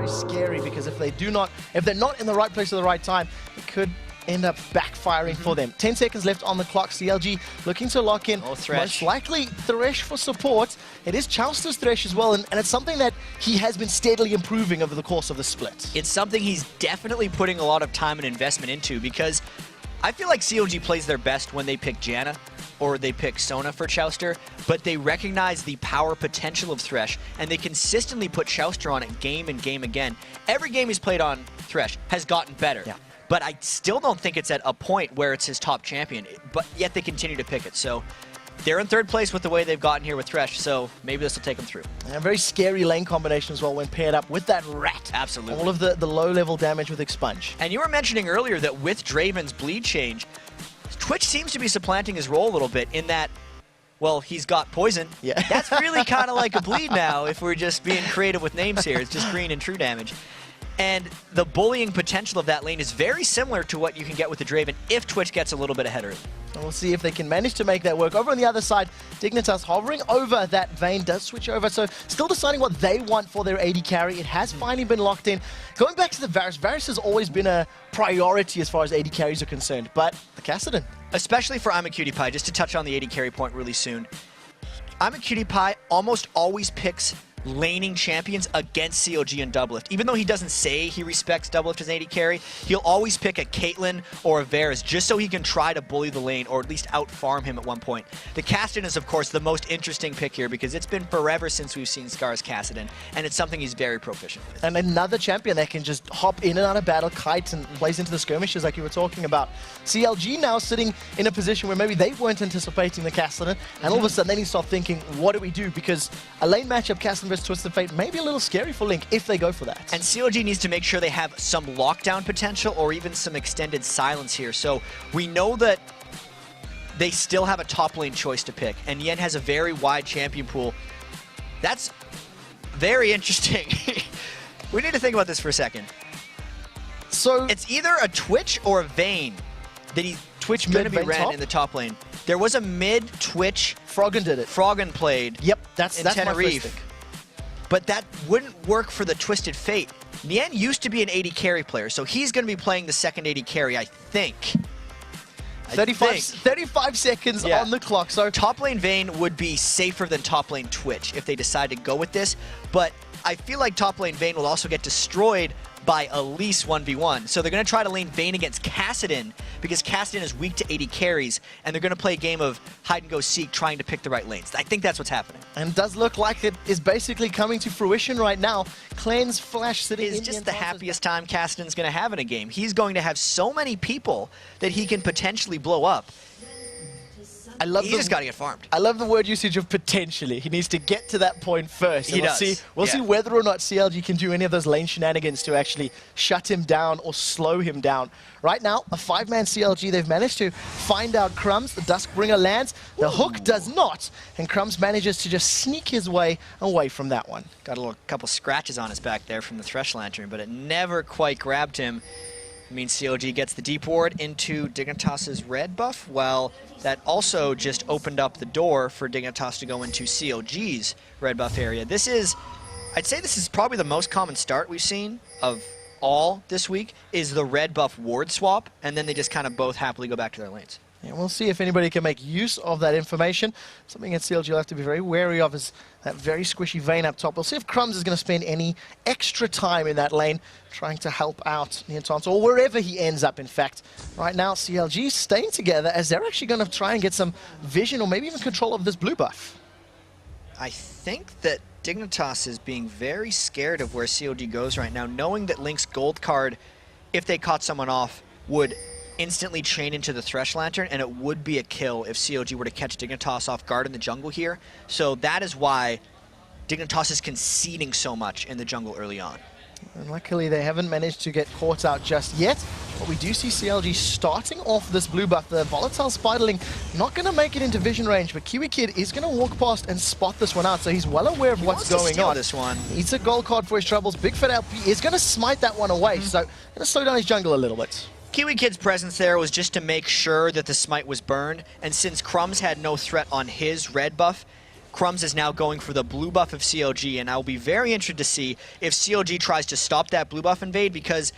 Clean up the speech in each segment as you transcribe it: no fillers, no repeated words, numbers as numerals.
Scary because if they're not in the right place at the right time, it could end up backfiring for them. 10 seconds left on the clock. CLG looking to lock in. Most likely Thresh for support. It is Chowster's Thresh as well, and it's something that he has been steadily improving over the course of the split. It's something he's definitely putting a lot of time and investment into, because I feel like CLG plays their best when they pick Janna or they pick Sona for Chowster, but they recognize the power potential of Thresh, and they consistently put Chowster on it game and game again. Every game he's played on Thresh has gotten better, but I still don't think it's at a point where it's his top champion, but yet they continue to pick it. So they're in third place with the way they've gotten here with Thresh, so maybe this will take them through. And a very scary lane combination as well when paired up with that rat. Absolutely. All of the low-level damage with Expunge. And you were mentioning earlier that with Draven's bleed change, Twitch seems to be supplanting his role a little bit in that, well, he's got poison. Yeah. That's really kind of like a bleed now if we're just being creative with names here. It's just green and true damage. And the bullying potential of that lane is very similar to what you can get with the Draven if Twitch gets a little bit ahead early. And we'll see if they can manage to make that work. Over on the other side, Dignitas hovering over that Vayne does switch over. So still deciding what they want for their AD carry. It has finally been locked in. Going back to the Varus. Varus has always been a priority as far as AD carries are concerned. But the Kassadin. Especially for I'm a Cutie Pie, just to touch on the AD carry point really soon. I'm a Cutie Pie almost always picks laning champions against CLG and Doublelift. Even though he doesn't say he respects Doublelift as an AD carry, he'll always pick a Caitlyn or a Varus just so he can try to bully the lane or at least out-farm him at one point. The Kassadin is, of course, the most interesting pick here because it's been forever since we've seen Scar's Kassadin, and it's something he's very proficient with. And another champion that can just hop in and out of battle, kite, and plays into the skirmishes like you were talking about. CLG now sitting in a position where maybe they weren't anticipating the Kassadin, and all of a sudden then you start thinking, what do we do? Because a lane matchup, Kassadin versus Twisted Fate, may be a little scary for Link if they go for that. And CLG needs to make sure they have some lockdown potential or even some extended silence here. So we know that they still have a top lane choice to pick, and Yen has a very wide champion pool. That's very interesting. We need to think about this for a second. So it's either a Twitch or a Vayne that Twitch going to be ran in the top lane. There was a mid-Twitch. Froggen did it. Froggen played. Yep, that's Tenerife. But that wouldn't work for the Twisted Fate. Nien used to be an AD carry player, so he's going to be playing the second AD carry, I think. 35 seconds on the clock. So top lane Vayne would be safer than top lane Twitch if they decide to go with this. But I feel like top lane Vayne will also get destroyed by Elise 1v1. So they're going to try to lane Vayne against Kassadin because Kassadin is weak to AD carries, and they're going to play a game of hide-and-go-seek trying to pick the right lanes. I think that's what's happening. And it does look like it is basically coming to fruition right now. Cleanse Flash sitting in just the happiest time Kassadin's going to have in a game. He's going to have so many people that he can potentially blow up. I love just got to get farmed. I love the word usage of potentially. He needs to get to that point first. We'll see whether or not CLG can do any of those lane shenanigans to actually shut him down or slow him down. Right now, a 5-man CLG, they've managed to find out Crumbs. The Duskbringer lands. The hook does not. And Crumbs manages to just sneak his way away from that one. Got a couple scratches on his back there from the Thresh Lantern, but it never quite grabbed him. I mean, CLG gets the deep ward into Dignitas' red buff. Well, that also just opened up the door for Dignitas to go into CLG's red buff area. I'd say this is probably the most common start we've seen of all this week, is the red buff ward swap, and then they just kind of both happily go back to their lanes. And we'll see if anybody can make use of that information. Something that CLG will have to be very wary of is that very squishy Vayne up top. We'll see if Crumbs is going to spend any extra time in that lane trying to help out Niantonto, or wherever he ends up, in fact. Right now, CLG staying together as they're actually going to try and get some vision or maybe even control of this blue buff. I think that Dignitas is being very scared of where CLG goes right now, knowing that Link's gold card, if they caught someone off, would instantly chain into the Thresh Lantern, and it would be a kill if CLG were to catch Dignitas off guard in the jungle here. So that is why Dignitas is conceding so much in the jungle early on. And luckily they haven't managed to get caught out just yet. But we do see CLG starting off this blue buff. The Volatile Spiderling not going to make it into vision range, but Kiwi Kid is going to walk past and spot this one out. So he's well aware of what's going on. This one. He's a gold card for his troubles. Big Fat LP is going to smite that one away. So going to slow down his jungle a little bit. Kiwi Kid's presence there was just to make sure that the smite was burned, and since Crumbs had no threat on his red buff, Crumbs is now going for the blue buff of CLG, and I'll be very interested to see if CLG tries to stop that blue buff invade, because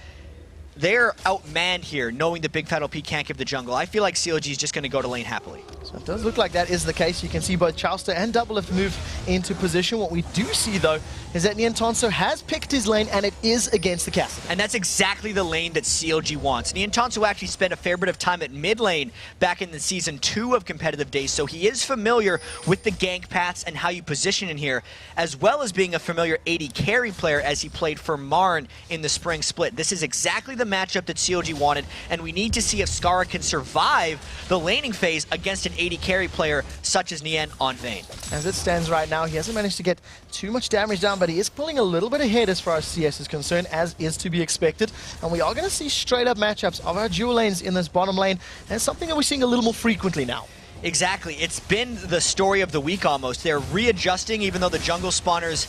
they're outmanned here, knowing that Big Fat LP can't give the jungle. I feel like CLG is just going to go to lane happily. So it does look like that is the case. You can see both Chowster and Doublelift move into position. What we do see, though, is that Niantonso has picked his lane, and it is against the castle. And that's exactly the lane that CLG wants. Niantonso actually spent a fair bit of time at mid lane back in the Season 2 of competitive days, so he is familiar with the gank paths and how you position in here, as well as being a familiar AD carry player as he played for Marn in the spring split. This is exactly the matchup that CLG wanted, and we need to see if Skara can survive the laning phase against an AD carry player such as Nian on Vayne. As it stands right now, he hasn't managed to get too much damage down, but he is pulling a little bit ahead as far as CS is concerned, as is to be expected. And we are going to see straight up matchups of our dual lanes in this bottom lane, and something that we're seeing a little more frequently now. Exactly. It's been the story of the week almost. They're readjusting, even though the jungle spawners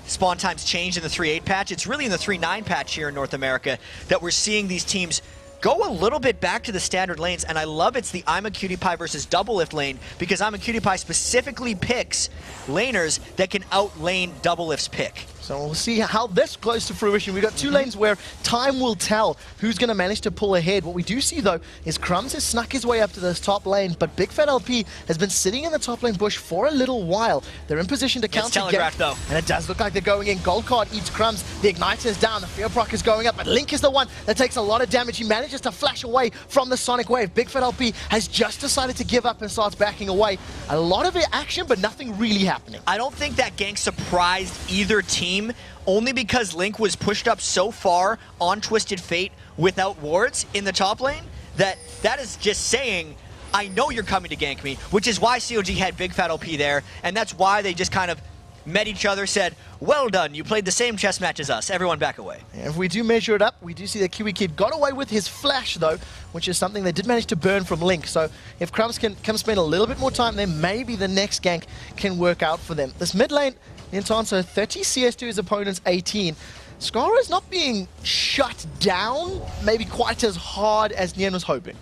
spawn times changed in the 3.8 patch. It's really in the 3.9 patch here in North America that we're seeing these teams go a little bit back to the standard lanes, and I love it's the I'm a Cutie Pie versus Doublelift lane, because I'm a Cutie Pie specifically picks laners that can outlane Doublelift's pick. So we'll see how this goes to fruition. We've got two lanes where time will tell who's going to manage to pull ahead. What we do see, though, is Crumbs has snuck his way up to this top lane, but Big Fat LP has been sitting in the top lane bush for a little while. They're in position to counter. Telegraph, though. And it does look like they're going in. Gold card eats Crumbs. The Igniter is down. The Fear Proc is going up, but Link is the one that takes a lot of damage. He manages to flash away from the Sonic Wave. Big Fat LP has just decided to give up and starts backing away. A lot of action, but nothing really happening. I don't think that gank surprised either team, only because Link was pushed up so far on Twisted Fate without wards in the top lane that is just saying, I know you're coming to gank me, which is why CLG had Big Fat LP there, and that's why they just kind of met each other, said, well done, you played the same chess match as us, everyone back away. And if we do measure it up, we do see that Kiwi Kid got away with his flash, though, which is something they did manage to burn from Link. So if Crumbs can come spend a little bit more time, then maybe the next gank can work out for them. This mid lane, Niantonso 30 CS to his opponent's 18. Skara is not being shut down, maybe quite as hard as Nian was hoping.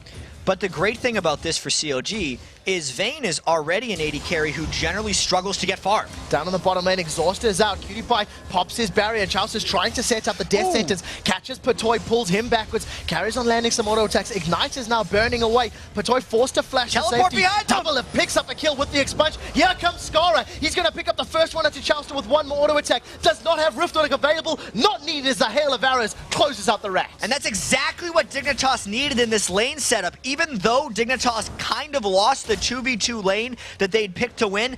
But the great thing about this for CLG is Vayne is already an AD carry who generally struggles to get far. Down on the bottom lane, Exhauster is out. Cutie Pie pops his barrier. Chowster is trying to set up the death sentence. Catches Patoy, pulls him backwards, carries on landing some auto attacks. Ignite is now burning away. Patoy forced to flash to Teleport safety. behind him. Doublelift picks up the kill with the expunge. Here comes Skara. He's going to pick up the first one into Chowster with one more auto attack. Does not have Rift Order available. Not needed as the hail of arrows closes out the rat. And that's exactly what Dignitas needed in this lane setup. Even though Dignitas kind of lost the 2v2 lane that they'd picked to win,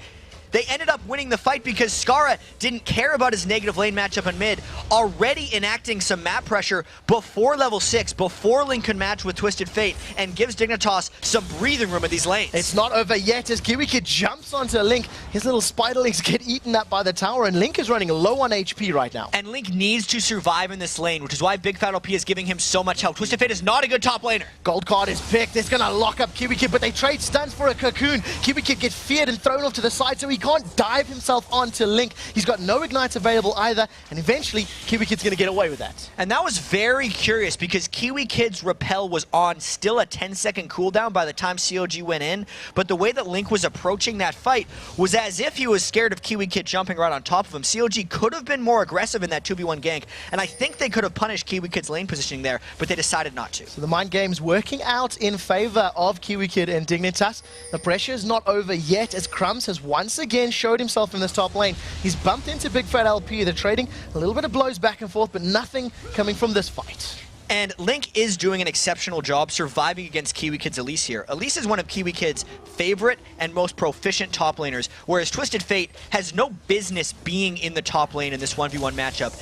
they ended up winning the fight because Skara didn't care about his negative lane matchup in mid, already enacting some map pressure before level 6, before Link could match with Twisted Fate, and gives Dignitas some breathing room in these lanes. It's not over yet as Kiwi Kid jumps onto Link. His little spiderlings get eaten up by the tower, and Link is running low on HP right now. And Link needs to survive in this lane, which is why Big Fat LP is giving him so much help. Twisted Fate is not a good top laner. Gold card is picked. It's going to lock up Kiwi Kid, but they trade stuns for a cocoon. Kiwi Kid gets feared and thrown off to the side, so he can't dive himself onto Link. He's got no ignites available either, and eventually Kiwi Kid's going to get away with that. And that was very curious because Kiwi Kid's repel was on still a 10-second cooldown by the time CLG went in, but the way that Link was approaching that fight was as if he was scared of Kiwi Kid jumping right on top of him. CLG could have been more aggressive in that 2v1 gank, and I think they could have punished Kiwi Kid's lane positioning there, but they decided not to. So the mind game's working out in favor of Kiwi Kid and Dignitas. The pressure is not over yet as Crumbs has once again showed himself in this top lane. He's bumped into Big Fat LP. They're trading a little bit of blows back and forth, but nothing coming from this fight. And Link is doing an exceptional job surviving against Kiwi Kid's Elise here. Elise is one of Kiwi Kid's favorite and most proficient top laners, whereas Twisted Fate has no business being in the top lane in this 1v1 matchup.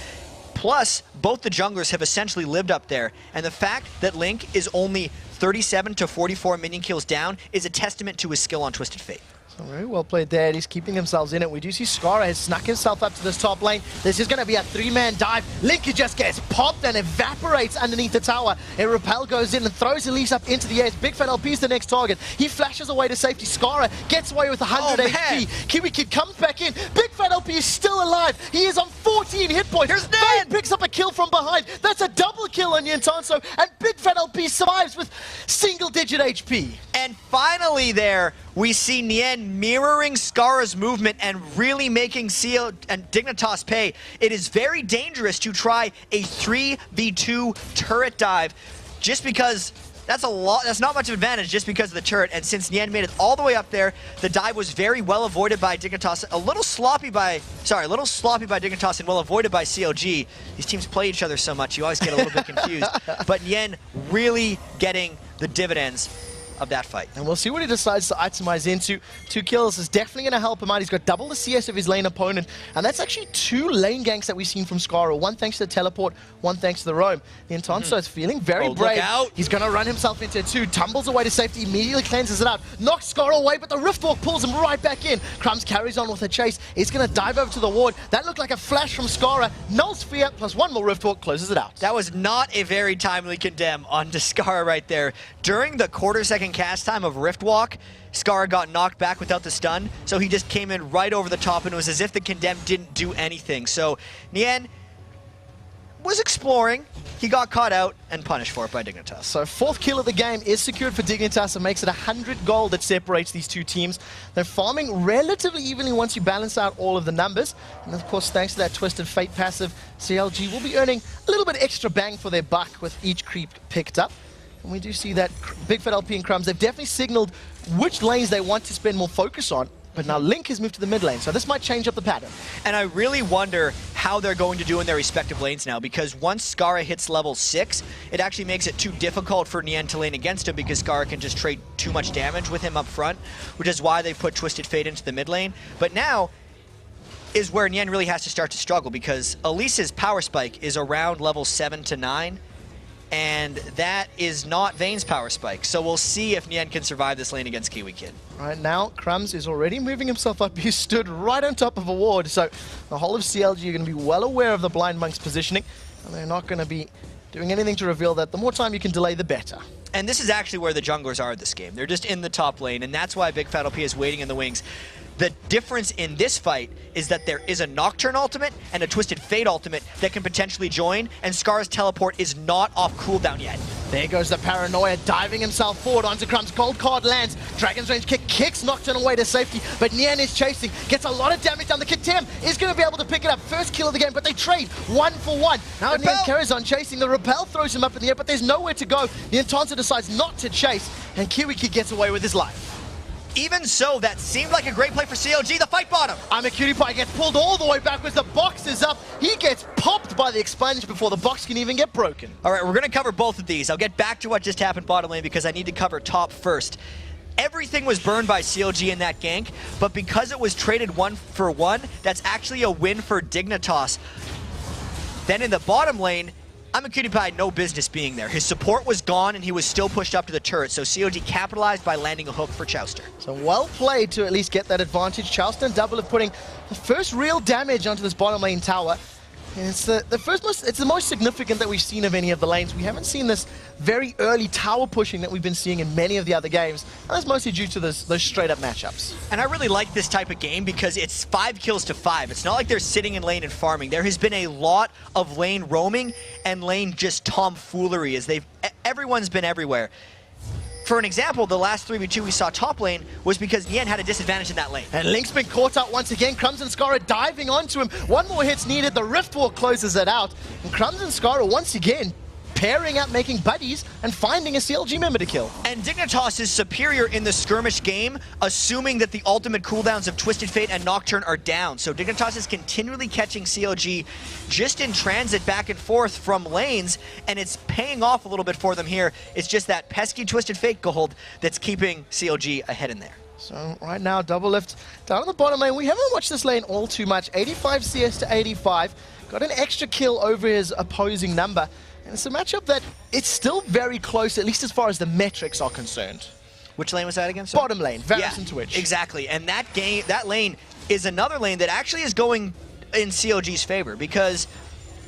Plus, both the junglers have essentially lived up there, and the fact that Link is only 37 to 44 minion kills down is a testament to his skill on Twisted Fate. So very well played there. He's keeping themselves in it. We do see Skara has snuck himself up to this top lane. This is going to be a three-man dive. Link just gets popped and evaporates underneath the tower. A repel goes in and throws Elise up into the air. Big Fat LP is the next target. He flashes away to safety. Skara gets away with 100 HP. Kiwi Kid comes back in. Big Fat LP is still alive. He is on 14 hit points. Here's Vayne Nyan! picks up a kill from behind. That's a double kill on Nyantanso, and Big Fat LP survives with single-digit HP. And finally there, we see Nyan mirroring Skara's movement and really making CL and Dignitas pay. It is very dangerous to try a 3v2 turret dive just because that's not much of an advantage just because of the turret. And since Nyan made it all the way up there, the dive was very well avoided by Dignitas. A little sloppy by Dignitas and well avoided by CLG. These teams play each other so much, you always get a little bit confused. But Nyan really getting the dividends of that fight. And we'll see what he decides to itemize into. 2 kills is definitely going to help him out. He's got double the CS of his lane opponent, and that's actually 2 lane ganks that we've seen from Skara. 1 thanks to the teleport, 1 thanks to the roam. The Nyantanso is feeling very brave. Look out. He's going to run himself into 2, tumbles away to safety, immediately cleanses it out, knocks Skara away, but the Riftwalk pulls him right back in. Crumbs carries on with a chase. He's going to dive over to the ward. That looked like a flash from Skara. Null Sphere plus 1 more Riftwalk closes it out. That was not a very timely condemn on Skara right there. During the quarter-second cast time of Riftwalk, Skara got knocked back without the stun, so he just came in right over the top, and it was as if the condemn didn't do anything. So Nyan was exploring. He got caught out and punished for it by Dignitas. So 4th kill of the game is secured for Dignitas and makes it 100 gold that separates these 2 teams. They're farming relatively evenly once you balance out all of the numbers. And of course, thanks to that Twisted Fate passive, CLG will be earning a little bit extra bang for their buck with each creep picked up. And we do see that Big Fat LP and Crumbs, they've definitely signaled which lanes they want to spend more focus on. But now Link has moved to the mid lane, so this might change up the pattern. And I really wonder how they're going to do in their respective lanes now, because once Skara hits level 6, it actually makes it too difficult for Nyan to lane against him, because Skara can just trade too much damage with him up front, which is why they've put Twisted Fate into the mid lane. But now is where Nyan really has to start to struggle, because Elise's power spike is around level 7 to 9. And that is not Vayne's power spike. So we'll see if Nyan can survive this lane against Kiwi Kid. Right now, Crumbs is already moving himself up. He stood right on top of a ward. So the whole of CLG are going to be well aware of the Blind Monk's positioning. And they're not going to be doing anything to reveal that. The more time you can delay, the better. And this is actually where the junglers are this game. They're just in the top lane. And that's why Big Fat LP is waiting in the wings. The difference in this fight is that there is a Nocturne ultimate and a Twisted Fate ultimate that can potentially join, and Skara's teleport is not off cooldown yet. There goes the Paranoia, diving himself forward onto Crumbs. Gold card lands. Dragon's Range kick kicks Nocturne away to safety, but Nyan is chasing, gets a lot of damage down. The Kitem is going to be able to pick it up. First kill of the game, but they trade 1 for 1. Now Nyan carries on chasing. The Repel throws him up in the air, but there's nowhere to go. Nyantanso decides not to chase, and Kiwi Kid gets away with his life. Even so, that seemed like a great play for CLG. The fight bottom. I'm a Cutie Pie gets pulled all the way backwards. The box is up. He gets popped by the expunge before the box can even get broken. All right, we're going to cover both of these. I'll get back to what just happened bottom lane because I need to cover top first. Everything was burned by CLG in that gank, but because it was traded 1 for 1, that's actually a win for Dignitas. Then in the bottom lane, I'm a Cutie Pie, no business being there. His support was gone and he was still pushed up to the turret, so CLG capitalized by landing a hook for Chowster. So well played to at least get that advantage. Chowster and Double of putting the first real damage onto this bottom lane tower. And it's the most significant that we've seen of any of the lanes. We haven't seen this very early tower pushing that we've been seeing in many of the other games. And that's mostly due to those straight up matchups. And I really like this type of game because it's 5 kills to 5. It's not like they're sitting in lane and farming. There has been a lot of lane roaming and lane just tomfoolery as everyone's been everywhere. For an example, the last 3v2 we saw top lane was because Nyan had a disadvantage in that lane. And Link's been caught out once again. Crumbs and Skara diving onto him. 1 more hit's needed. The Riftwalk closes it out. And Crumbs and Skara once again pairing up, making buddies, and finding a CLG member to kill. And Dignitas is superior in the skirmish game, assuming that the ultimate cooldowns of Twisted Fate and Nocturne are down. So Dignitas is continually catching CLG just in transit back and forth from lanes, and it's paying off a little bit for them here. It's just that pesky Twisted Fate gold that's keeping CLG ahead in there. So right now, Double Lift down on the bottom lane. We haven't watched this lane all too much. 85 CS to 85. Got an extra kill over his opposing number. And it's a matchup that it's still very close, at least as far as the metrics are concerned. Which lane was that again? Sorry. Bottom lane, Varus and Twitch. Exactly, and that lane is another lane that actually is going in CLG's favor because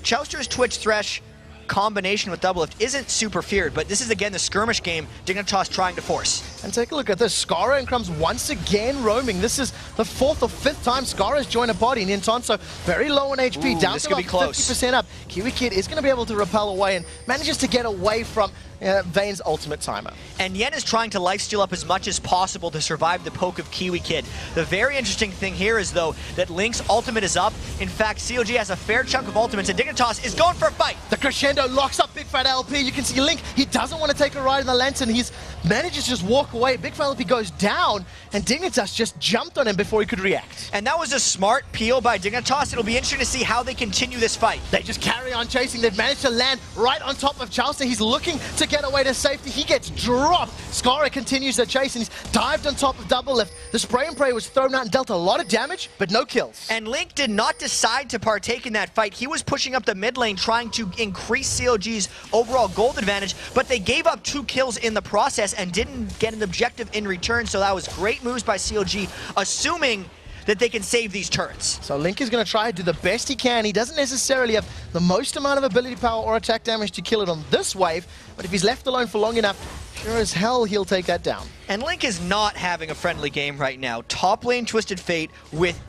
Chowster's Twitch Thresh combination with Doublelift isn't super feared, but this is again the skirmish game Dignitas trying to force. And take a look at this. Skara and Crumbs once again roaming. This is the 4th or 5th time Skara's joined a body. Nintonso very low on HP, Ooh, down this to could about be close. 50% up. Kiwi Kid is going to be able to repel away and manages to get away from Vane's ultimate timer. And Yen is trying to lifesteal up as much as possible to survive the poke of Kiwi Kid. The very interesting thing here is, though, that Link's ultimate is up. In fact, CLG has a fair chunk of ultimates, and Dignitas is going for a fight. The crescendo locks up Big Fat LP. You can see Link, he doesn't want to take a ride in the lantern. He's manages to just walk away. Big Fat LP goes down, and Dignitas just jumped on him before he could react. And that was a smart peel by Dignitas. It'll be interesting to see how they continue this fight. They just carry on chasing. They've managed to land right on top of Charleston. He's looking to get away to safety. He gets dropped. Skara continues the chase, and he's dived on top of Doublelift. The spray and pray was thrown out and dealt a lot of damage, but no kills. And Link did not decide to partake in that fight. He was pushing up the mid lane, trying to increase CLG's overall gold advantage, but they gave up 2 kills in the process and didn't get an objective in return, so that was great moves by CLG, assuming that they can save these turrets. So Link is going to try to do the best he can. He doesn't necessarily have the most amount of ability power or attack damage to kill it on this wave, but if he's left alone for long enough, sure as hell he'll take that down. And Link is not having a friendly game right now. Top lane Twisted Fate with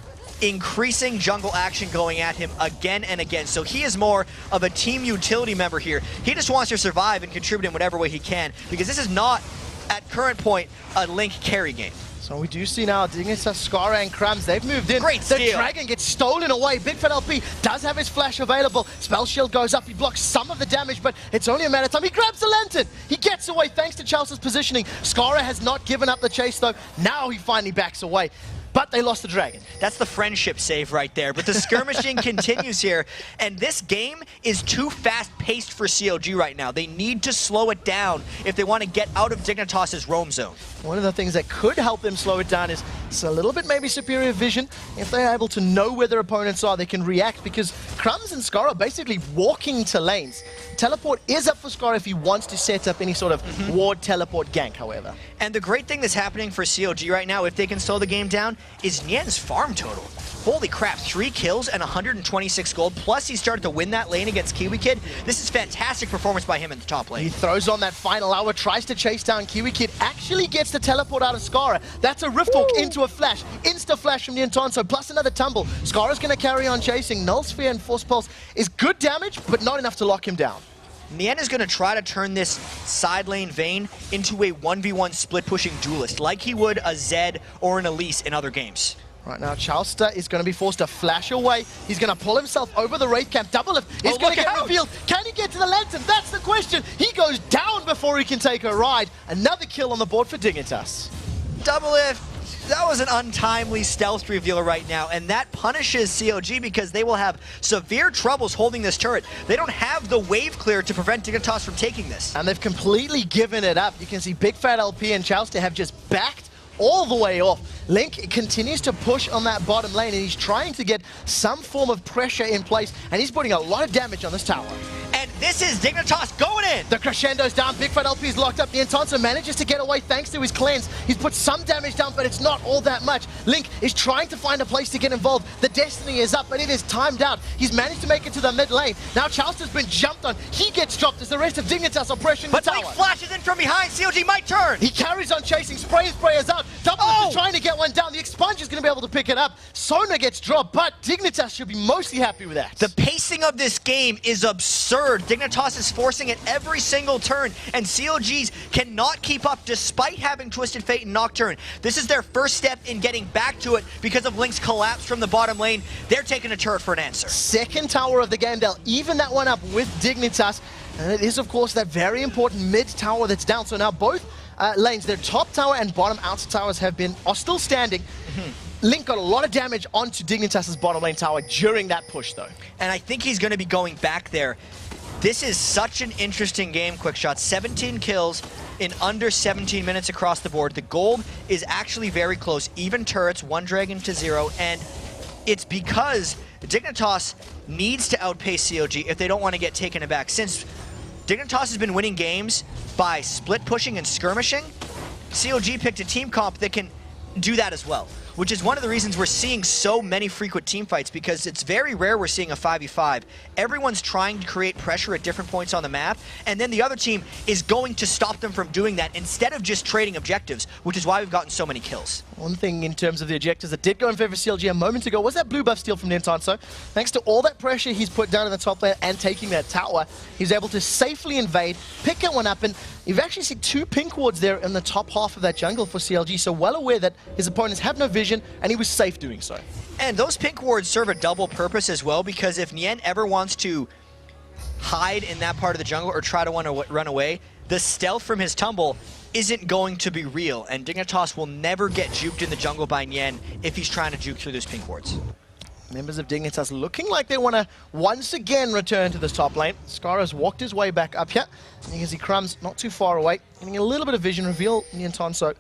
increasing jungle action going at him again and again. So he is more of a team utility member here. He just wants to survive and contribute in whatever way he can, because this is not, at current point, a Link carry game. So we do see now Dignitas, Skara, and Crumbs. They've moved in. Great steal. The dragon gets stolen away. Big Fat LP does have his flash available. Spell shield goes up. He blocks some of the damage, but it's only a matter of time. He grabs the lantern. He gets away thanks to Chelsea's positioning. Skara has not given up the chase, though. Now he finally backs away. But they lost the dragon. That's the friendship save right there. But the skirmishing continues here. And this game is too fast-paced for CLG right now. They need to slow it down if they want to get out of Dignitas' roam zone. One of the things that could help them slow it down is a little bit maybe superior vision. If they're able to know where their opponents are, they can react, because Crumbs and Skara are basically walking to lanes. Teleport is up for Skara if he wants to set up any sort of ward teleport gank, however. And the great thing that's happening for CLG right now, if they can slow the game down, is Nien's farm total. Holy crap, 3 kills and 126 gold, plus he started to win that lane against Kiwi Kid. This is fantastic performance by him in the top lane. He throws on that final hour, tries to chase down Kiwi Kid, actually gets the teleport out of Skara. That's a Riftwalk into a flash, insta-flash from Nintonso, plus another tumble. Skara's going to carry on chasing. Null Sphere and Force Pulse is good damage, but not enough to lock him down. Nien is going to try to turn this side lane Vayne into a 1v1 split-pushing duelist, like he would a Zed or an Elise in other games. Right now, Chalster is going to be forced to flash away. He's going to pull himself over the Wraith Camp. Doublelift is going to get revealed. Can he get to the lantern? That's the question. He goes down before he can take a ride. Another kill on the board for Dignitas. Doublelift, that was an untimely stealth reveal right now, and that punishes CLG because they will have severe troubles holding this turret. They don't have the wave clear to prevent Dignitas from taking this. And they've completely given it up. You can see Big Fat LP and Chalster have just backed all the way off. Link continues to push on that bottom lane, and he's trying to get some form of pressure in place, and he's putting a lot of damage on this tower. And this is Dignitas going in! The crescendo's down, Big Fat LP is locked up. The Nintonso manages to get away thanks to his cleanse. He's put some damage down, but it's not all that much. Link is trying to find a place to get involved. The Destiny is up, but it is timed out. He's managed to make it to the mid lane. Now Charlester's been jumped on. He gets dropped as the rest of Dignitas are pressuring the tower. But Link flashes in from behind. CLG might turn. He carries on chasing. Sprayers out. Doublelift is trying to get one down. The Expunge is going to be able to pick it up. Sona gets dropped, but Dignitas should be mostly happy with that. The pacing of this game is absurd. Dignitas is forcing it every single turn, and CLGs cannot keep up despite having Twisted Fate and Nocturne. This is their first step in getting back to it because of Link's collapse from the bottom lane. They're taking a turret for an answer. Second tower of the game. They'll even that one up with Dignitas. And it is, of course, that very important mid tower that's down. So now both lanes, their top tower and bottom outer towers are still standing. Link got a lot of damage onto Dignitas' bottom lane tower during that push, though. And I think he's going to be going back there. This is such an interesting game, Quickshot. 17 kills in under 17 minutes across the board. The gold is actually very close. Even turrets, 1 dragon to 0. And it's because Dignitas needs to outpace CLG if they don't want to get taken aback. Since Dignitas has been winning games by split pushing and skirmishing, CLG picked a team comp that can do that as well. which is one of the reasons we're seeing so many frequent team fights, because it's very rare we're seeing a 5v5. Everyone's trying to create pressure at different points on the map, and then the other team is going to stop them from doing that instead of just trading objectives, which is why we've gotten so many kills. One thing in terms of the objectives that did go in favor of CLG a moment ago was that blue buff steal from Nintanso. Thanks to all that pressure he's put down in the top lane and taking that tower, he's able to safely invade, pick that one up, and you've actually seen 2 pink wards there in the top half of that jungle for CLG, so well aware that his opponents have no vision, and he was safe doing so. And those pink wards serve a double purpose as well, because if Nien ever wants to hide in that part of the jungle or try to run away, the stealth from his tumble isn't going to be real, and Dignitas will never get juked in the jungle by Nien if he's trying to juke through those pink wards. Members of Dignitas looking like they want to once again return to this top lane. Scarra's walked his way back up here, and you can see Crumbs not too far away, getting a little bit of vision reveal. Nintanso.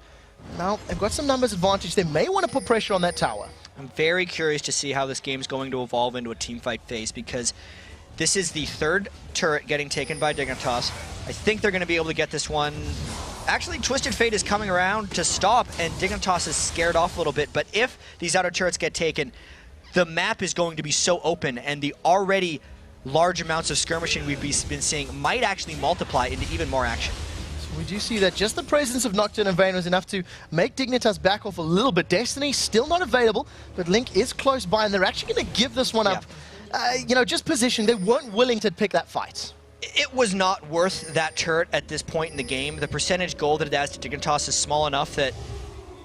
Now they've got some numbers advantage. They may want to put pressure on that tower. I'm very curious to see how this game's going to evolve into a teamfight phase, because this is the 3rd turret getting taken by Dignitas. I think they're going to be able to get this one. Actually, Twisted Fate is coming around to stop, and Dignitas is scared off a little bit. But if these outer turrets get taken, the map is going to be so open, and the already large amounts of skirmishing we've been seeing might actually multiply into even more action. So we do see that just the presence of Nocturne and Vayne was enough to make Dignitas back off a little bit. Destiny still not available, but Link is close by, and they're actually going to give this one up. You know, just position. They weren't willing to pick that fight. It was not worth that turret at this point in the game. The percentage gold that it adds to Dignitas is small enough that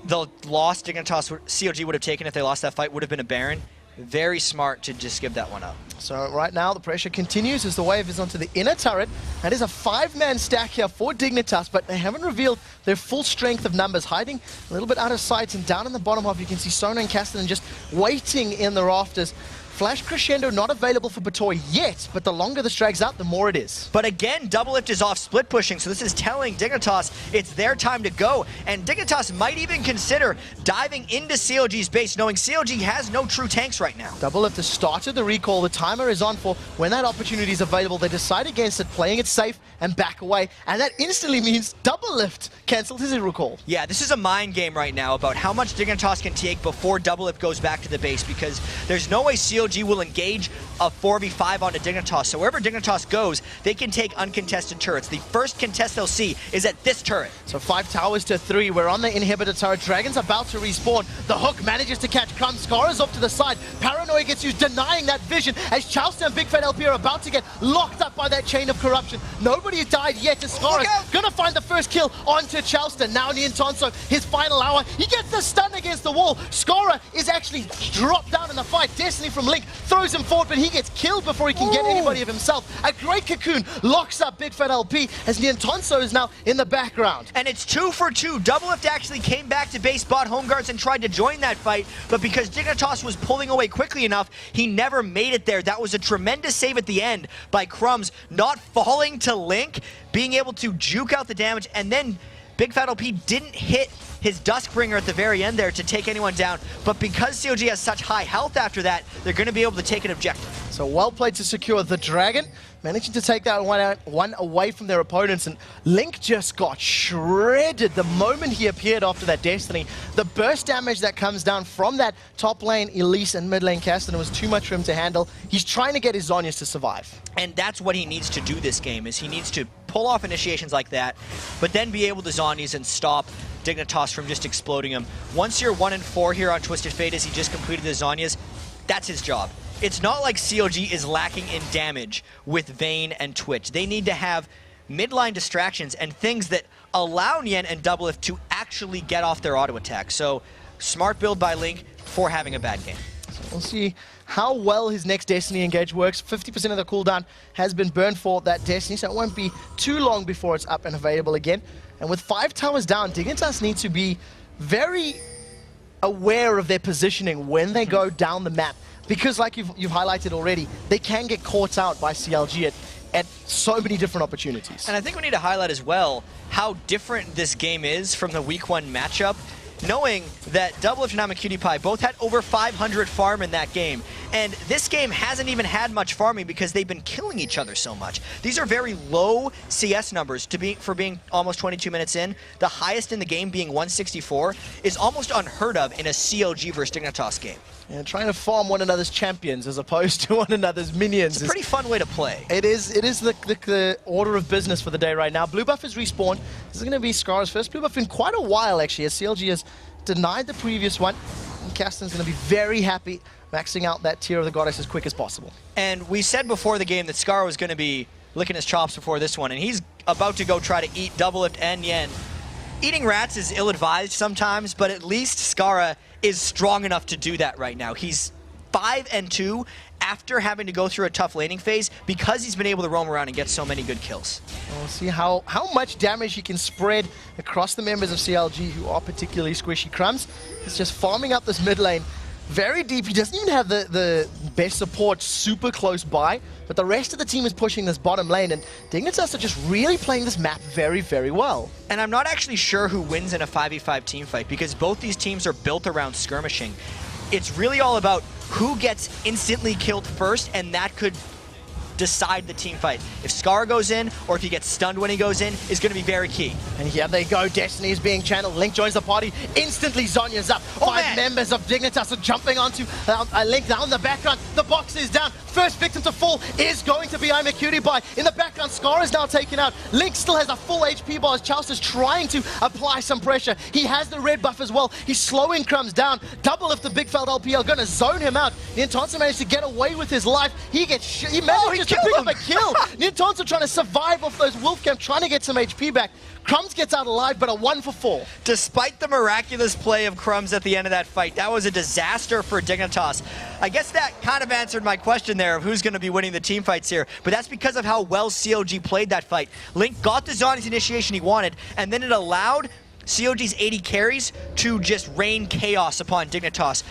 the loss Dignitas CLG would have taken if they lost that fight would have been a Baron. Very smart to just give that one up. So right now the pressure continues as the wave is onto the inner turret. That is a 5-man stack here for Dignitas, but they haven't revealed their full strength of numbers, hiding a little bit out of sight, and down in the bottom half you can see Sona and Castellan just waiting in the rafters. Flash Crescendo not available for Batoy yet, but the longer this drags out, the more it is. But again, Double Lift is off split pushing, so this is telling Dignitas it's their time to go. And Dignitas might even consider diving into CLG's base, knowing CLG has no true tanks right now. Double Lift has started the recall. The timer is on for when that opportunity is available. They decide against it, playing it safe and back away. And that instantly means Double Lift cancelled his recall. Yeah, this is a mind game right now about how much Dignitas can take before Double Lift goes back to the base, because there's no way CLG will engage a 4v5 onto Dignitas. So wherever Dignitas goes, they can take uncontested turrets. The first contest they'll see is at this turret. So 5 towers to 3. We're on the inhibitor turret. Dragon's about to respawn. The hook manages to catch Crumb. Scarra's off to the side. Paranoia gets used, denying that vision as Chowster and Big Fat LP are about to get locked up by that chain of corruption. Nobody has died yet as Scarra's gonna find the first kill onto Chowster. Now Nintanso, his final hour. He gets the stun against the wall. Scarra is actually dropped down in the fight. Destiny from Link throws him forward, but he gets killed before he can get anybody of himself. A great cocoon locks up Big Fat LP as Nintanso is now in the background. And it's 2 for 2. Double Lift actually came back to base, bought home guards, and tried to join that fight, but because Dignitas was pulling away quickly enough, he never made it there. That was a tremendous save at the end by Crumbs, not falling to Link, being able to juke out the damage, and then Big Fat LP didn't hit his Duskbringer at the very end there to take anyone down, but because CLG has such high health after that, they're going to be able to take an objective. So well played to secure the Dragon, managing to take that one away from their opponents, and Link just got shredded the moment he appeared after that Destiny. The burst damage that comes down from that top lane Elise and mid lane Castellan was too much for him to handle. He's trying to get his Zhonya's to survive. And that's what he needs to do this game, is he needs to pull off initiations like that, but then be able to Zhonya's and stop Dignitas from just exploding him. Once you're 1-4 here on Twisted Fate as he just completed the Zhonya's, that's his job. It's not like CLG is lacking in damage with Vayne and Twitch. They need to have midline distractions and things that allow Nien and Double Lift to actually get off their auto attack. So smart build by Link for having a bad game. So we'll see how well his next Destiny engage works. 50% of the cooldown has been burned for that Destiny, so it won't be too long before it's up and available again. And with 5 towers down, Dignitas need to be very aware of their positioning when they go down the map. Because like you've highlighted already, they can get caught out by CLG at so many different opportunities. And I think we need to highlight as well how different this game is from the week 1 matchup, knowing that Double Lift and Cutie Pie both had over 500 farm in that game. And this game hasn't even had much farming because they've been killing each other so much. These are very low CS numbers for being almost 22 minutes in. The highest in the game being 164 is almost unheard of in a CLG versus Dignitas game. And trying to farm one another's champions as opposed to one another's minions. It's a pretty fun way to play. It is the order of business for the day right now. Blue buff is respawned. This is going to be Scar's first blue buff in quite a while, actually, as CLG has denied the previous one. And Kasten's going to be very happy maxing out that tier of the goddess as quick as possible. And we said before the game that Scar was going to be licking his chops before this one, and he's about to go try to eat Double Lift and Yen. Eating rats is ill-advised sometimes, but at least Skara is strong enough to do that right now. He's 5-2 after having to go through a tough laning phase because he's been able to roam around and get so many good kills. We'll see how much damage he can spread across the members of CLG who are particularly squishy. Crumbs is just farming up this mid lane very deep. He doesn't even have the best support super close by, but the rest of the team is pushing this bottom lane, and Dignitas are just really playing this map very, very well. And I'm not actually sure who wins in a 5v5 team fight because both these teams are built around skirmishing. It's really all about who gets instantly killed first, and that could decide the team fight. If Scar goes in, or if he gets stunned when he goes in, is going to be very key. And here they go. Destiny is being channeled. Link joins the party. Instantly, Zonya's up. Five members of Dignitas are jumping onto Link down the background. The box is down. First victim to fall is going to be I'm a Cutie Pie. In the background, Scar is now taken out. Link still has a full HP bar as Choust is trying to apply some pressure. He has the red buff as well. He's slowing Crumbs down. Double if the big felt LPL going to zone him out. Niantonsa managed to get away with his life. He manages to pick up a kill. Niantonsa trying to survive off those wolf camp, trying to get some HP back. Crumbs gets out alive, but a 1 for 4. Despite the miraculous play of Crumbs at the end of that fight, that was a disaster for Dignitas. I guess that kind of answered my question there of who's going to be winning the team fights here, but that's because of how well CLG played that fight. Link got the Zhonya's initiation he wanted, and then it allowed CLG's 80 carries to just rain chaos upon Dignitas.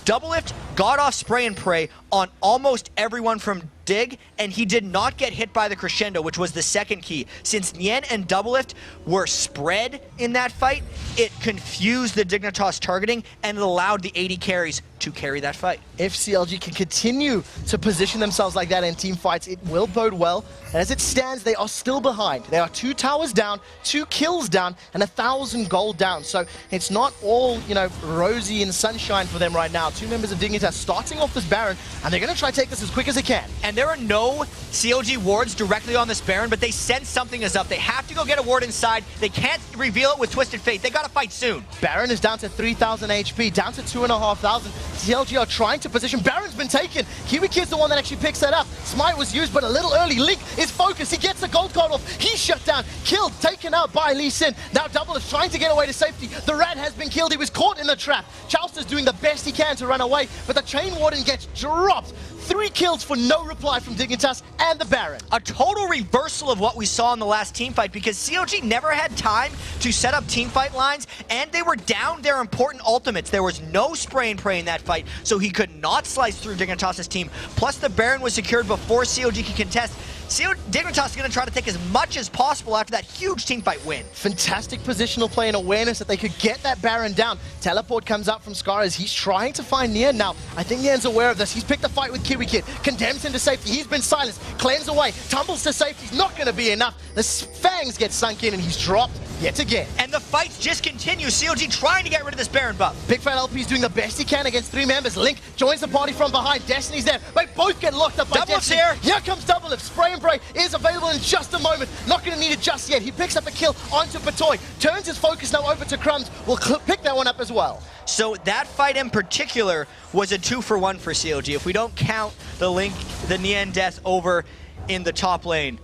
Double Lift got off spray and pray on almost everyone from Dig, and he did not get hit by the crescendo, which was the second key. Since Nien and Double Lift were spread in that fight, it confused the Dignitas targeting, and it allowed the 80 carries to carry that fight. If CLG can continue to position themselves like that in team fights, it will bode well. And as it stands, they are still behind. They are 2 towers down, 2 kills down, and 1,000 gold down. So it's not all, rosy and sunshine for them right now. 2 members of Dignitas starting off this Baron, and they're going to try to take this as quick as they can. And there are no CLG wards directly on this Baron, but they sense something is up. They have to go get a ward inside. They can't reveal it with Twisted Fate. They got to fight soon. Baron is down to 3,000 HP, down to 2,500. CLG are trying to position. Baron's been taken. Kiwi Kid's the one that actually picks that up. Smite was used, but a little early. Link is focused. He gets the gold card off. He's shut down. Killed, taken out by Lee Sin. Now Double is trying to get away to safety. The rat has been killed. He was caught in the trap. Choust is doing the best he can to run away, but the Chain Warden gets dropped. 3 kills for no reply from Dignitas and the Baron. A total reversal of what we saw in the last team fight because CLG never had time to set up team fight lines, and they were down their important ultimates. There was no spray and pray in that fight, so he could not slice through Dignitas' team. Plus the Baron was secured before CLG could contest. Dignitas is going to try to take as much as possible after that huge teamfight win. Fantastic positional play and awareness that they could get that Baron down. Teleport comes out from Scar as he's trying to find Nien now. I think Nien's aware of this. He's picked a fight with Kiwi Kid, condemns him to safety. He's been silenced, cleanse away, tumbles to safety. He's not going to be enough. The fangs get sunk in and he's dropped yet again. And the fights just continue. CLG trying to get rid of this Baron buff. Big Fat LP is doing the best he can against 3 members. Link joins the party from behind. Destiny's there. They both get locked up by Double Lift's Destiny. here. Here comes Double Lift. Spray and Pray is available in just a moment. Not going to need it just yet. He picks up a kill onto Patoy. Turns his focus now over to Crumbs. We'll pick that one up as well. So that fight in particular was a 2 for 1 for CLG. If we don't count the Link, the Nien death over in the top lane.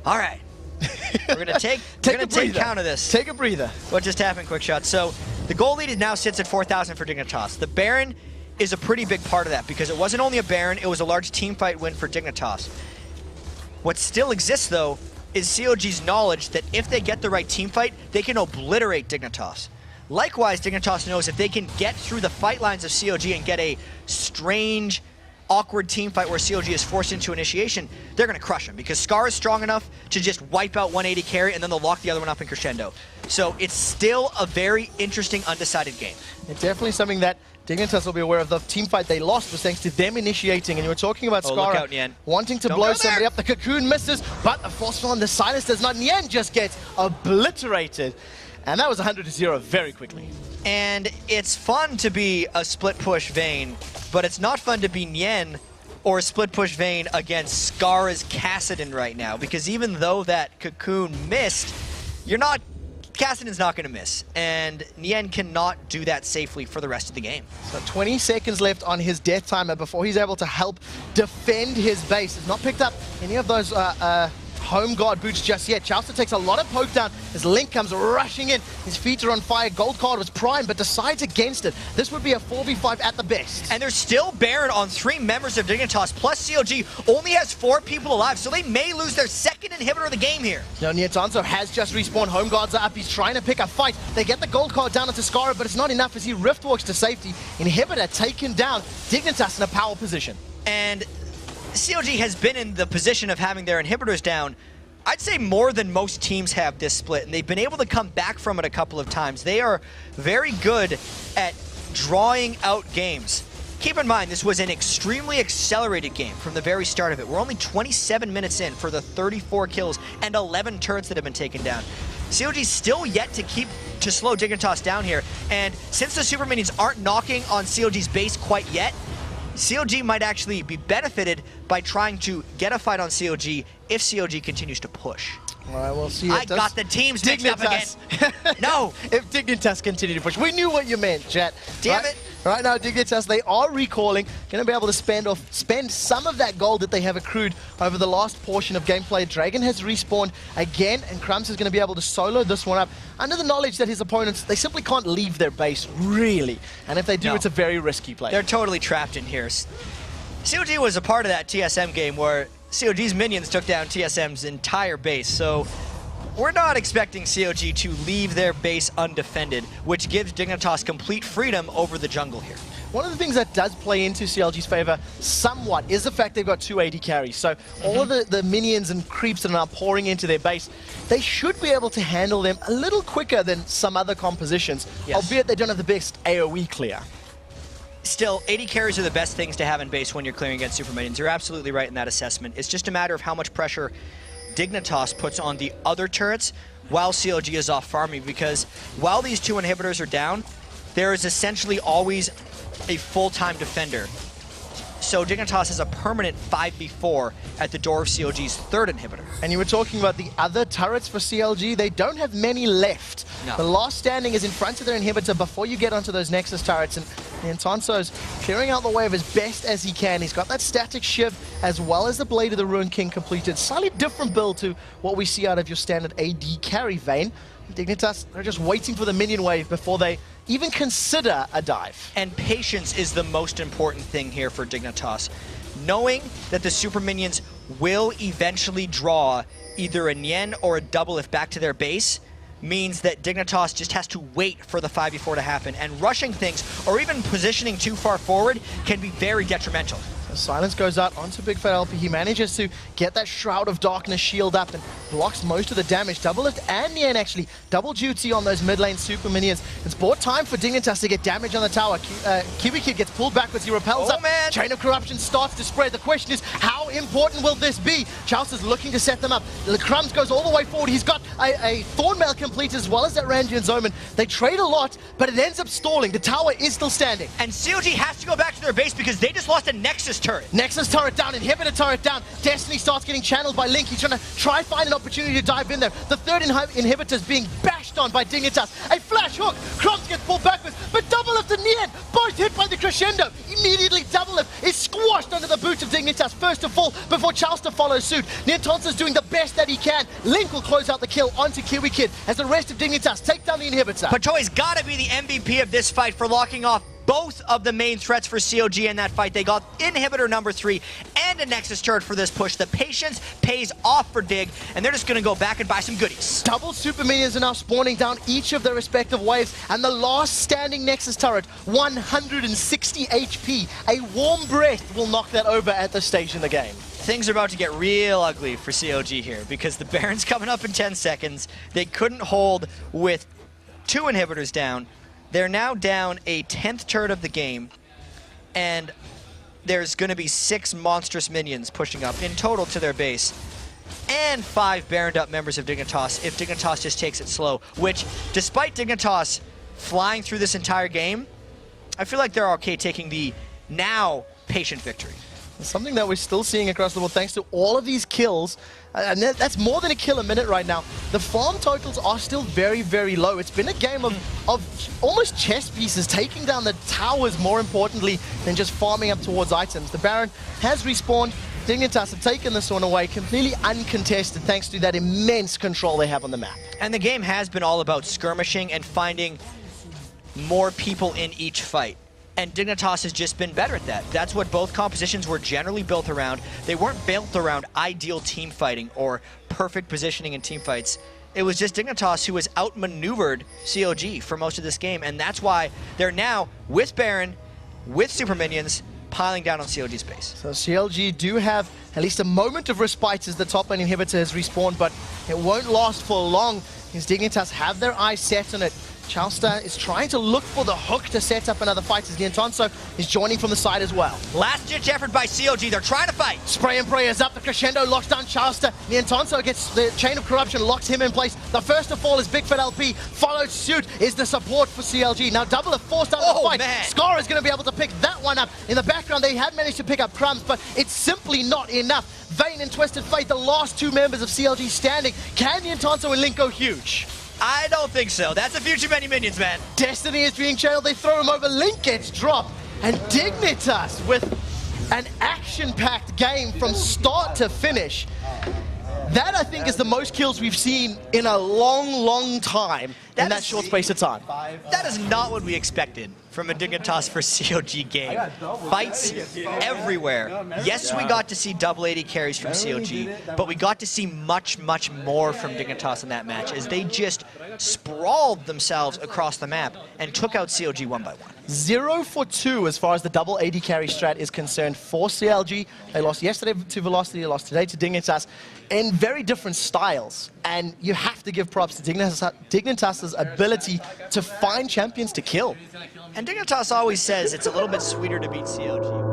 All right. We're going to take count of this. Take a breather. What just happened, quick shot? So the goal lead now sits at 4,000 for Dignitas. The Baron is a pretty big part of that because it wasn't only a Baron, it was a large team fight win for Dignitas. What still exists, though, is CLG's knowledge that if they get the right team fight, they can obliterate Dignitas. Likewise, Dignitas knows if they can get through the fight lines of CLG and get a strange, awkward team fight where CLG is forced into initiation, they're going to crush him because Scar is strong enough to just wipe out 180 carry and then they'll lock the other one up in crescendo. So it's still a very interesting, undecided game. It's definitely something that Dignitas will be aware of the team fight they lost was thanks to them initiating, and you were talking about Skara wanting to blow somebody up. The cocoon misses, but the forceful on the silence does not. Nien just gets obliterated, and that was 100-0 very quickly. And it's fun to be a split push Vayne, but it's not fun to be Nien or a split push Vayne against Skara's Kassadin right now, because even though that cocoon missed, Kassadin's not going to miss, and Nien cannot do that safely for the rest of the game. So 20 seconds left on his death timer before he's able to help defend his base. Has not picked up any of those home guard boots just yet. Chauster takes a lot of poke down as Link comes rushing in. His feet are on fire. Gold card was prime, but decides against it. This would be a 4v5 at the best. And they're still Baron on 3 members of Dignitas, plus CLG only has 4 people alive, so they may lose their second inhibitor of the game here. Now, Nietanzo has just respawned. Home guards are up. He's trying to pick a fight. They get the gold card down onto Skara, but it's not enough as he rift walks to safety. Inhibitor taken down. Dignitas in a power position. And CLG has been in the position of having their inhibitors down, I'd say more than most teams have this split, and they've been able to come back from it a couple of times. They are very good at drawing out games. Keep in mind, this was an extremely accelerated game from the very start of it. We're only 27 minutes in for the 34 kills and 11 turrets that have been taken down. CLG's still yet to slow Dignitas down here, and since the super minions aren't knocking on CLG's base quite yet, CLG might actually be benefited by trying to get a fight on CLG if CLG continues to push. All right, we'll see. I got the teams mixed up again. No. If Dignitas continue to push. We knew what you meant, chat. Damn it. Right now, Dignitas, they are recalling, going to be able to spend some of that gold that they have accrued over the last portion of gameplay. Dragon has respawned again, and Crumbs is going to be able to solo this one up under the knowledge that his opponents, they simply can't leave their base, really. And if they do, it's a very risky play. They're totally trapped in here. CLG was a part of that TSM game where CLG's minions took down TSM's entire base, so we're not expecting CLG to leave their base undefended, which gives Dignitas complete freedom over the jungle here. One of the things that does play into CLG's favor somewhat is the fact they've got 2 AD carries. So all of the minions and creeps that are now pouring into their base, they should be able to handle them a little quicker than some other compositions, albeit they don't have the best AoE clear. Still, AD carries are the best things to have in base when you're clearing against super minions. You're absolutely right in that assessment. It's just a matter of how much pressure Dignitas puts on the other turrets while CLG is off farming, because while these 2 inhibitors are down, there is essentially always a full-time defender. So Dignitas has a permanent 5v4 at the door of CLG's 3rd inhibitor. And you were talking about the other turrets for CLG. They don't have many left. No. The last standing is in front of their inhibitor before you get onto those Nexus turrets. And Nietanzo's clearing out the way of as best as he can. He's got that static shiv as well as the Blade of the Ruined King completed. Slightly different build to what we see out of your standard AD carry Vayne. Dignitas, they're just waiting for the minion wave before they even consider a dive. And patience is the most important thing here for Dignitas. Knowing that the super minions will eventually draw either a Nien or a double if back to their base means that Dignitas just has to wait for the 5v4 to happen, and rushing things or even positioning too far forward can be very detrimental. Silence goes out onto Big Fat LP. He manages to get that Shroud of Darkness shield up and blocks most of the damage. Double Lift and Nien actually double duty on those mid lane super minions. It's bought time for Dignitas to get damage on the tower. Kiwi Kid gets pulled backwards. He repels up. Man. Chain of Corruption starts to spread. The question is, how important will this be? Chaucer's looking to set them up. Crumbs goes all the way forward. He's got a Thornmail complete as well as that Randian Zoman. They trade a lot, but it ends up stalling. The tower is still standing. And CLG has to go back to their base because they just lost a Nexus turret. Nexus turret down, inhibitor turret down. Destiny starts getting channeled by Link. He's trying to find an opportunity to dive in there. The 3rd inhibitor is being bashed on by Dignitas. A flash hook. Crumbs gets pulled backwards, but double lift and Nien, both hit by the crescendo. Immediately double lift is squashed under the boots of Dignitas. First to fall before Chauster follows suit. Nietanzo's doing the best that he can. Link will close out the kill onto Kiwi Kid as the rest of Dignitas take down the inhibitor. Patoy's got to be the MVP of this fight for locking off both of the main threats for CLG in that fight. They got inhibitor number 3 and a Nexus turret for this push. The patience pays off for Dig, and they're just going to go back and buy some goodies. Double super minions are now spawning down each of their respective waves, and the last standing Nexus turret, 160 HP. A warm breath will knock that over at this stage in the game. Things are about to get real ugly for CLG here because the Baron's coming up in 10 seconds. They couldn't hold with 2 inhibitors down. They're now down a 10th turret of the game, and there's going to be 6 monstrous minions pushing up in total to their base, and 5 Baroned up members of Dignitas if Dignitas just takes it slow, which, despite Dignitas flying through this entire game, I feel like they're okay taking the now patient victory. Something that we're still seeing across the board, thanks to all of these kills, and that's more than a kill a minute right now. The farm totals are still very, very low. It's been a game of almost chess pieces, taking down the towers more importantly than just farming up towards items. The Baron has respawned. Dignitas have taken this one away completely uncontested thanks to that immense control they have on the map. And the game has been all about skirmishing and finding more people in each fight. And Dignitas has just been better at that. That's what both compositions were generally built around. They weren't built around ideal team fighting or perfect positioning in team fights. It was just Dignitas who has outmaneuvered CLG for most of this game, and that's why they're now, with Baron, with Super Minions, piling down on CLG's base. So CLG do have at least a moment of respite as the top lane inhibitor has respawned, but it won't last for long as Dignitas have their eyes set on it. Chausta is trying to look for the hook to set up another fight as Niantonso is joining from the side as well. Last-ditch effort by CLG. They're trying to fight. Spray and pray is up. The crescendo locks down Chausta. Niantonso gets the chain of corruption, locks him in place. The first to fall is Big Fat LP. Followed suit is the support for CLG. Now Double are forced out of the fight. Man. Scar is going to be able to pick that one up. In the background, they had managed to pick up Crumbs, but it's simply not enough. Vayne and Twisted Fate, the last 2 members of CLG standing. Can Niantonso and Link go huge? I don't think so. That's a few too many minions, man. Destiny is being channeled. They throw him over. Link gets dropped. And Dignitas with an action-packed game from start to finish. That, I think, is the most kills we've seen in a long, long time in that short space of time. That is not what we expected from a Dignitas for CLG game. Fights everywhere. Yes, we got to see double AD carries from CLG, but we got to see much, much more from Dignitas in that match as they just sprawled themselves across the map and took out CLG one by one. 0 for 2 as far as the double AD carry strat is concerned for CLG. They lost yesterday to Velocity, they lost today to Dignitas in very different styles. And you have to give props to Dignitas' ability to find champions to kill. And Dignitas always says it's a little bit sweeter to beat CLG.